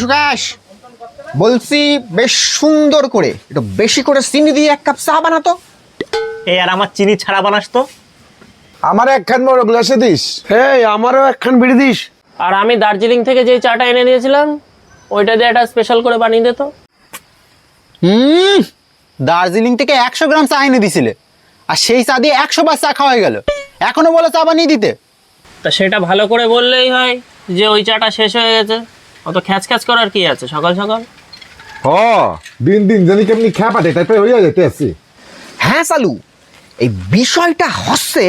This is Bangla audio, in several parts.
সুকাশ, বলছি বেশ সুন্দর করে একটু বেশি করে চিনি দিয়ে এক কাপ চা বানাতো। এই আর আমার চিনি ছাড়া বানাস তো। আমার একখান বড় গ্লাসে দিস। হ্যাঁ, আমারও একখান বিড়ি দিস। আর আমি দার্জিলিং থেকে যে চাটা এনে দিয়েছিলাম ওইটা দিয়ে একটা স্পেশাল করে বানিয়ে দে তো। দার্জিলিং থেকে 100 গ্রাম চা এনে দিছিলে, আর সেই চা দিয়ে 100 বার চা খাওয়া হয়ে গেল, এখনো বলো চা বানিয়ে দিতে। তা সেটা ভালো করে বললেই হয় যে ওই চাটা শেষ হয়ে গেছে। অত খ্যাচ খ্যাচ করার কি আছে সকাল সকাল? দিন দিন জানি কেমনি খ্যাপাটে টাইপের হইয়া যেতে আছে। হ্যাঁ চালু, এই বিষয়টা হচ্ছে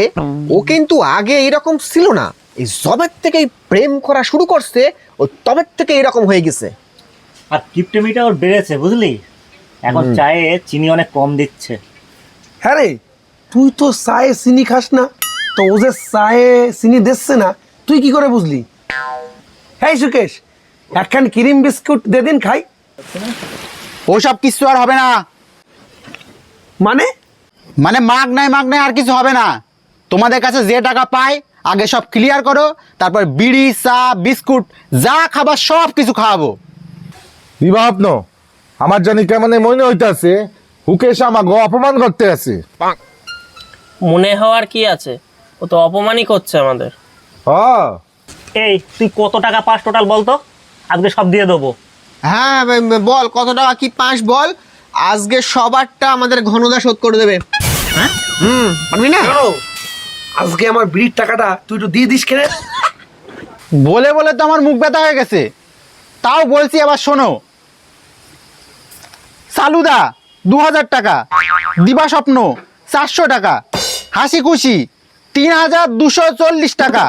ও কিন্তু আগে এরকম ছিল না। এই জবের থেকে প্রেম করা শুরু করছে, ও তবের থেকে এরকম হয়ে গেছে। আর কিপটেমিটা ওর বেড়েছে বুঝলি, এখন চায়ে চিনি অনেক কম দিচ্ছে। হ্যাঁ রে, তুই তো চায়ে চিনি খাস না, তো ও যে চায়ে চিনি দিচ্ছে না তুই কি করে বুঝলি? হ্যাঁ সুকেশ, একখান ক্রিম বিস্কুট দে দিন খাই। ওসব কিছু আর হবে না। মানে মানে মাগ নাই আর কিছু হবে না। তোমাদের কাছে যে টাকা পাই আগে সব ক্লিয়ার করো, তারপর বিড়ি, চা, বিস্কুট যা খাবার সব কিছু খাওয়াবো। দিবা আপন আমার জানি কেমন মনে হইতাছে হুকেশ আমাকে অপমান করতে আছে। মনে হওয়ার কি আছে, ও তো অপমানই করছে আমাদের। এই তুই কত টাকা পাস টোটাল বলতো, আজকে সব দিয়ে দেবো। হ্যাঁ বল কত টাকা কি পাস বল, আজকে সবারটা আমাদের ঘনদা শোধ করে দেবে। হ্যাঁ পারবি না? আজকে আমার বিড়ির টাকাটা তুই একটু দিয়ে দিস কেন? বলে বলে তো আমার মুখ ব্যথা হয়ে গেছে, তাও বলছি আবার শোনো। সালুদা 2000 টাকা, দিবা স্বপ্ন 400 টাকা, হাসি খুশি 3240 টাকা,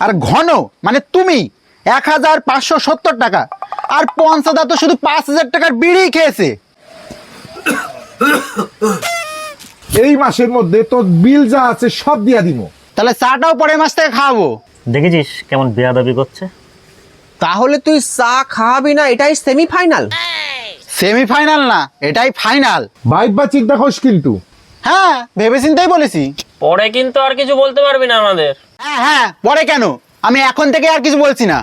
আর ঘন মানে তুমি 1570 টাকা, আর পঞ্চদা তো শুধু 5000 টাকার বিড়ি খেয়েছে। এই মাসের মধ্যে তোর বিল যা আছে সব দিয়া দিব। তাহলে চাটাও পরের মাস থেকে খাওয়াবো। দেখেছিস কেমন বেয়াদবি করছে। তাহলে তুই চা খাওয়াবি না, এটাই সেমিফাইনাল? সেমিফাইনাল না, এটাই ফাইনাল। বাইবা চিন্তা করিস কিন্তু। হ্যাঁ ভেবে চিন্তাই বলেছি। পরে কিন্তু আর কিছু বলতে পারবি না আমাদের। হ্যাঁ পরে কেন, আমি এখন থেকে আর কিছু বলছি না।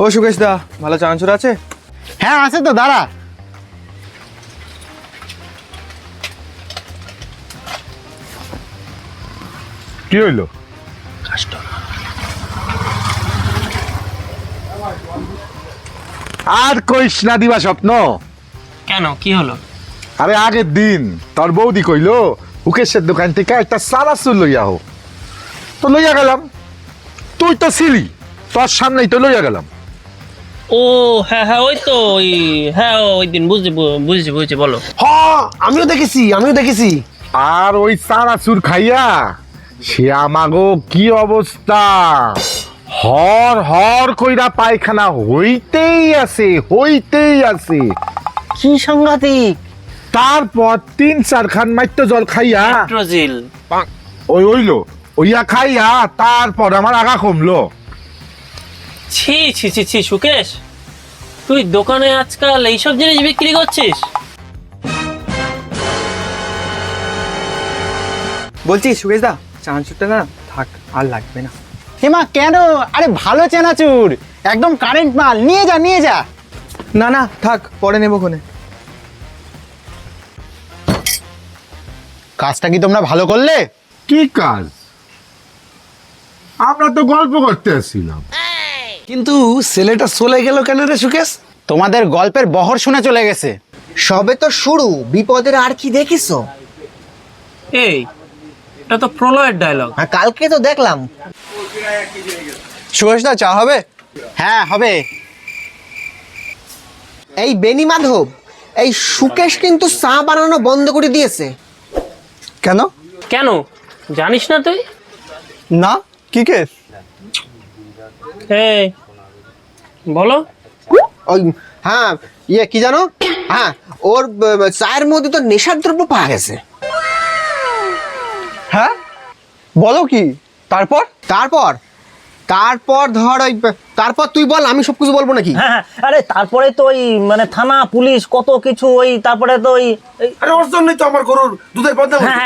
ও সুকেশ দা, ভালো চানাচুর আছে? হ্যাঁ আছে তো, দাঁড়া। কি হইলো? আর কইস না দিবা স্বপ্ন। কেন, কি হলো? আরে আগের দিন তোর বৌদি কইলো হুকেশের দোকান থেকে একটা সারাসুর লইয়া হো, তো লইয়া গেলাম। তুই তো ছিলি, তোর সামনেই তো লইয়া গেলাম। ও হ্যাঁ হ্যাঁ, ওই তো ওই, হ্যাঁ ওই দিন বুঝছি বলো। হ্যাঁ, আমিও দেখেছি। আর ওই সারাসুর খাইয়া সে আমাগো কি অবস্থা, হর হর কইরা পায়খানা হইতেই আছে। কি সাংঘাতিক! তারপর 3-4 খান মাইত্য জল খাইয়া পেট্রোজিল। ওই হইলো ওইয়া খাইয়া তারপর আমার আগা কমলো। ছি ছি ছি ছি সুকেশ, তুই দোকানে আজকাল এইসব জিনিস বিক্রি করছিস? বলছি সুকেশ দা, চানাচুরটা না থাক, আর লাগবে না। হেমা কেন? আরে ভালো চেনাচুর, একদম কারেন্ট মাল, নিয়ে যা। না না থাক, পরে নেবো কোনে। কাজটা কি তোমরা ভালো করলে? কি কাজ? আমরা তো গল্প করতে আসছিলাম। কিন্তু ছেলেটা চলে গেল কেন রে সুকেশ? তোমাদের গল্পের বহর শুনে চলে গেছে। সবে তো শুরু, বিপদের আর কি দেখিছো? এই, এটা তো প্রলয়ের ডায়লগ। হ্যাঁ কালকে তো দেখলাম। সুকেশ দা, চা হবে? হ্যাঁ হবে। এই বেনি মাধব, এই সুকেশ কিন্তু চা বানানো বন্ধ করে দিয়েছে। কেন? কেন জানিস না তুই? না, কি কেস? এই বলো। ওই হ্যাঁ কি জানো, হ্যাঁ ওর চায়ের মধ্যে তো নেশার দ্রব্য পাওয়া গেছে। হ্যাঁ বলো কি? তারপর? তারপর ধর ওই, তারপর তুই বল, আমি সবকিছু বলবো নাকি? হ্যাঁ আরে তারপরে তো ওই মানে থানা পুলিশ কত কিছু, ওই তারপরে তো ওই আরে ওর জন্যই তো আমার গরুর দুধের বদনাম হয়েছে।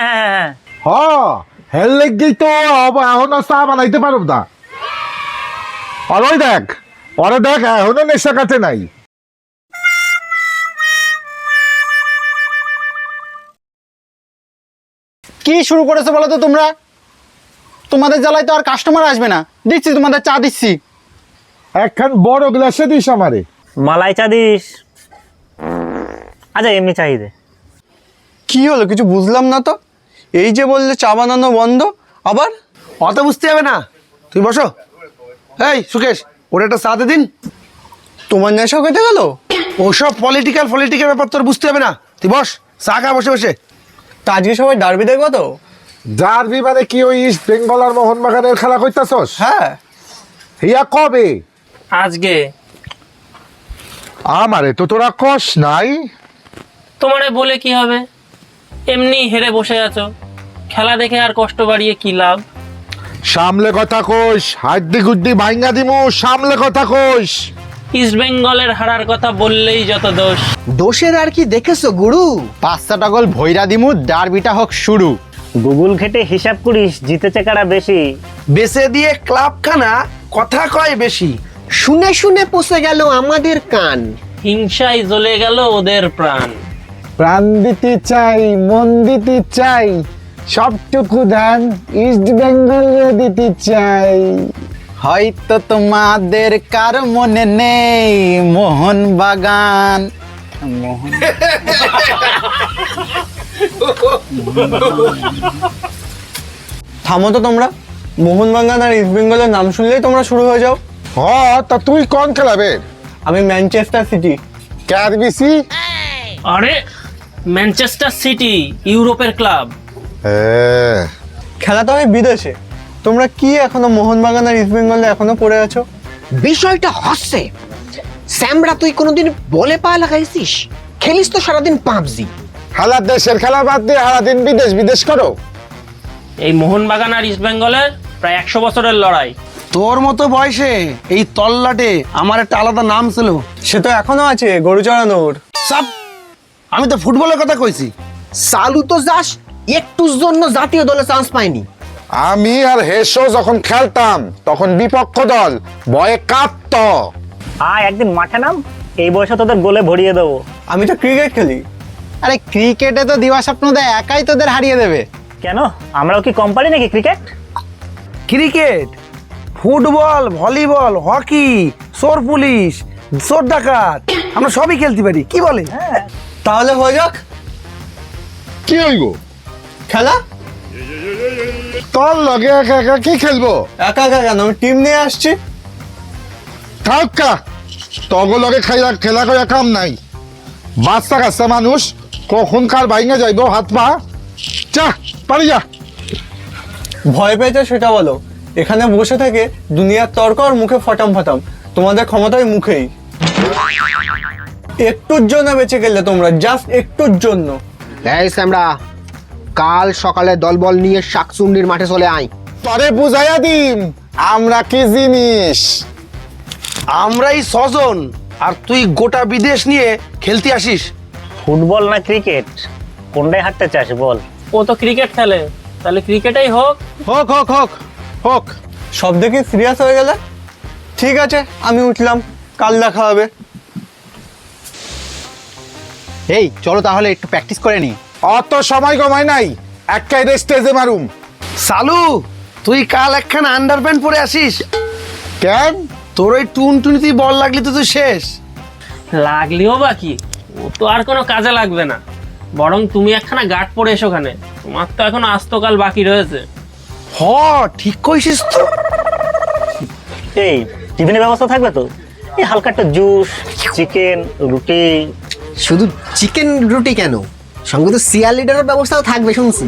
হ্যাঁ হেল লেগেই তো এখন চা বানাইতে পারব না। আর ওই দেখ, ওরে দেখ এখনো নেশা কাটে নাই। কি শুরু করেছো বলো তো তোমরা? তোমাদের জ্বালায় তো আর কাস্টমার আসবে না। দিচ্ছি তোমাদের চা দিচ্ছি। একখান বড় গ্লাসে দিস আমারে। মালাই চা দিস? আচ্ছা এমনি চাহিদে। কি হলো কিছু বুঝলাম না তো, এই যে বললে চা বানানো বন্ধ, আবার অত বুঝতে হবে না, তুই বসো। এই সুকেশ, ওর একটা চা দে দিন। তোমার নেশা কেটে গেল? ওসব পলিটিক্যাল ব্যাপার তোর বুঝতে হবে না, তুই বস, চা খা বসে বসে। তা আজকে সবাই ডার্বি দেখবো তো? ডার্বি মানে কি ওই ইস্ট বেঙ্গল আর মোহনবাগানের খেলা কইতাছস? হ্যাঁ। হিয়া কবে? আজকে। আমারে তো তোরা কষ নাই। তোমারে বলে কি হবে, এমনি হেরে বসে আছো, খেলা দেখে আর কষ্ট বাড়িয়ে কি লাভ? সামলে কথা কইস, হাড্ডি গুড্ডি ভাঙ্গা দিমু, সামলে কথা কইস। ইস্ট বেঙ্গলের হারার কথা বললেই যত দোষ। দোষের আর কি দেখেছো গুরু? 5টা গোল ভৈরা দিমু, ডার্বিটা হোক শুরু। গুগল ঘেটে হিসাব করিস জিতেছে কারা বেশি। বেচে দিয়ে ক্লাব খানা কথা কয় বেশি। শুনে শুনে পচে গেল আমাদের কান। হিংসায় জ্বলে গেল ওদের প্রাণ। প্রাণ দিতে চাই, মন দিতে চাই, সবটুকু ধান ইস্ট বেঙ্গলে দিতে চাই। হয়তো তোমাদের কার মনে নেই মোহনবাগান। থামো তো তোমরা, মোহনবাগান আর ইস্ট বেঙ্গলের নাম শুনলেই তোমরা শুরু হয়ে যাও। হ, তা তুই কোন খেলাবে? আমি ম্যানচেস্টার সিটি। ক্যারবিসি? আরে ম্যানচেস্টার সিটি ইউরোপের ক্লাব। হ্যাঁ। খেলা তো হয় বিদেশে, তোমরা কি এখনো মোহনবাগান আর ইস্ট বেঙ্গলে এখনো পড়ে আছো? বিষয়টা হচ্ছে স্যামরা, তুই কোনোদিন বলে পা লাগাইছিস? খেলিস তো সারাদিন পাবজি। হালা দেশের খেলা বাদ দিয়ে সারাদিন বিদেশ বিদেশ করো। এই মোহনবাগান আর ইস্ট বেঙ্গলের প্রায় 100 বছরের লড়াই। তোর মতো বয়সে এই তল্লাটে আমার একটা আলাদা নাম ছিল। সে তো এখনো আছে, গরু চড়ানোর। সব, আমি তো ফুটবলের কথা কইছি। সালু তো যাস একটুর জন্য জাতীয় দলে চান্স পায়নি। আমি আর হেসো যখন খেলতাম তখন বিপক্ষ দল ভয়ে কাঁপত। আয় একদিন মাঠে নাম, এই বয়সে তোদের গোলে ভরিয়ে দেবো। আমি তো ক্রিকেট খেলি। আরে ক্রিকেটে তো দিবা স্বপ্ন দেয় একাই তোদের হারিয়ে দেবে। কেন, আমরাও কি কোম্পানি নাকি cricket? Cricket, football, volleyball, hockey, চোর পুলিশ, চোর ডাকাত, আমরা সবই খেলতে পারি, কি বলে? তাহলে হয়ে যাক কি হইব? খেলা। তোর লগে একা একা কি খেলবো? একা একা কেন, আমি টিম নিয়ে আসছি। থাকা তগ লগে খেলা খেলা করে কাম নাই। বাচ্চা কাচ্চা মানুষ কখন কার বাইঙ্গা যাইব হাত পা। যা পারি যা। ভয় পেয়েছে সেটা বলো। এখানে বসে থেকে দুনিয়ার তর্ক আর মুখে ফটাম ফটাম, তোমাদের ক্ষমতায় মুখেই। একটুর জন্য বেঁচে গেলে তোমরা, জাস্ট একটুর জন্য। এই স্যামরা, কাল সকালে দলবল নিয়ে শাকচুন্ডির মাঠে চলে আয়। তরে বুঝাইয়া দিন আমরা কি জিনিস। আমরাই 6 জন, আর তুই গোটা বিদেশ নিয়ে খেলতে আসিস। ফুটবল না ক্রিকেট, কোনটাই হাঁটতে চাস বল? ও তো ক্রিকেট খেলে, তাহলে ক্রিকেটেই হোক। হোক হোক হোক হোক। সব দেখে সিরিয়াস হয়ে গেলে ঠিক আছে, আমি উঠলাম, কাল দেখা হবে। এই চলো তাহলে একটু প্র্যাকটিস করে নি। অত সময় কমাই নাই, একাই স্টেজে মারুম। সালু, তুই কাল একখানা আন্ডারপ্যান্ট পরে আসিস। কেন? তোর ওই টুনটুনিতেই বল লাগলি তো তুই শেষ। লাগলেও বাকি, ও তো আর কোনো কাজে লাগবে না। বরং তুমি একখানা গার্ড পরে এসো, ওখানে তোমার তো এখন আস্তকাল বাকি রয়েছে। হ, ঠিক কইছিস তো। এই টিফিনের ব্যবস্থা থাকবে তো? এই হালকা একটা জুস, চিকেন, রুটি। শুধু চিকেন রুটি কেন, সঙ্গে তো সিয়ার লিডারের ব্যবস্থাও থাকবে শুনছি।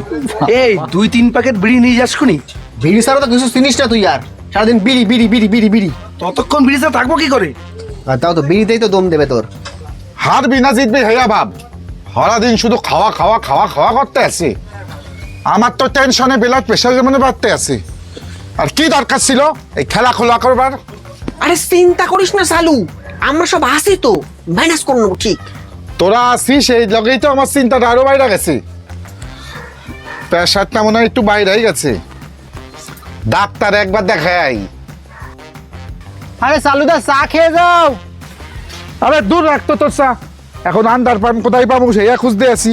এই 2-3 প্যাকেট বিড়ি নিয়ে যাস খুনি। বিড়ি ছাড়া তো কিছু চিনিস না তুই আর, সারাদিন বিড়ি বিড়ি বিড়ি বিড়ি বিড়ি। ততক্ষণ বিড়িতে থাকবো কি করে? আর তাও তো বিড়িতেই তো দম দেবে তোর। হারবি না জিতবি হেয়া ভাব। সারাদিন শুধু খাওয়া খাওয়া খাওয়া খাওয়া করতে আছি। আমার তো টেনশনে ব্লাড প্রেশার যেমন বাড়তে আছে। আর কি দরকার ছিল এই খেলা খোলা করবার? আরে চিন্তা করিস না সালু, আমরা সব আসি তো, ম্যানেজ করে নেবো ঠিক। তোরা আসিস এই লগেই তো আমার চিন্তাটা আরো বাইরে গেছে। প্রেশারটা মনে হয় একটু বাইরেই গেছে। ডাক্তার একবার দেখাই। আরে চালুদা চা খেয়ে যাও। আরে দূর রাখতো তোর চা, এখন আন্ডার পাম্প কোথায় পাবো সেইয়া খুঁজতে আছি।